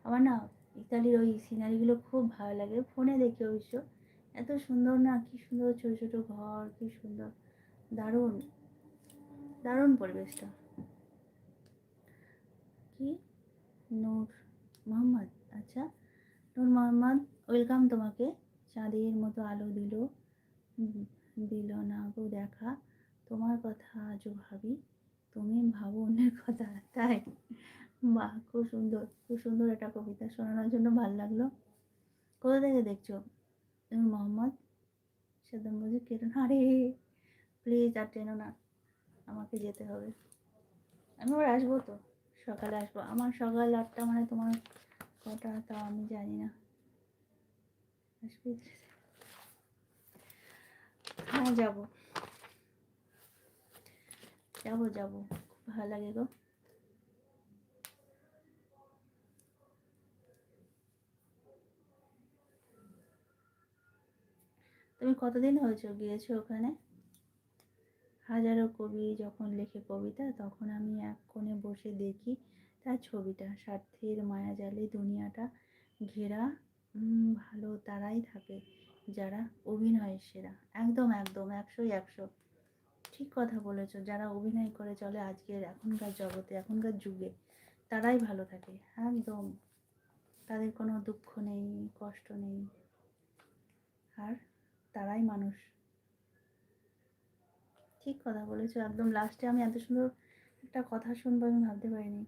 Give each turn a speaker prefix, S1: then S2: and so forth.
S1: আমার না ইতালির ওই সিনারিগুলো খুব ভালো লাগে, ফোনে দেখি অবশ্য। এত সুন্দর না, কি সুন্দর ছোটো ছোটো ঘর, কি সুন্দর, দারুণ দারুণ পরিবেশটা। কি নূর মোহাম্মদ, আচ্ছা নূর মোহাম্মদ, ওয়েলকাম তোমাকে। চাঁদের মতো আলো দিল, দিল না গো দেখা, তোমার কথা আজও ভাবি, তুমি ভাবো অন্যের কথা, তাই? বাহ, খুব সুন্দর, খুব সুন্দর একটা কবিতা শোনানোর জন্য ভালো লাগলো। কোথা থেকে দেখছো? নূর মোহাম্মদ, সাদ্দাম বলছে কেন, আরে প্লিজ আর টেনো না, আমাকে যেতে হবে। আমি আবার আসবো তো, সকালে আসবো। আমার সকাল 8টা, মানে তোমার কটা তাও আমি জানি না। আসবে? হ্যাঁ যাবো যাবো যাবো, খুব ভালো লাগে গো। তুমি কতদিন হয়েছো গিয়েছো ওখানে? হাজারো কবি যখন লেখে কবিতা, তখন আমি এক কোণে বসে দেখি তার ছবিটা, স্বার্থের মায়াজালে দুনিয়াটা ঘেরা। ভালো তারাই থাকে যারা অভিনয়ের সেরা। একদম একদম, 100-100 ঠিক কথা বলেছো। যারা অভিনয় করে চলে আজকের এখনকার জগতে, এখনকার যুগে, তারাই ভালো থাকে একদম। তাদের কোনো দুঃখ নেই, কষ্ট নেই, আর তারাই মানুষ। ঠিক কথা বলেছো একদম। লাস্টে আমি এত সুন্দর একটা কথা শুনবো আমি ভাবতে পারিনি।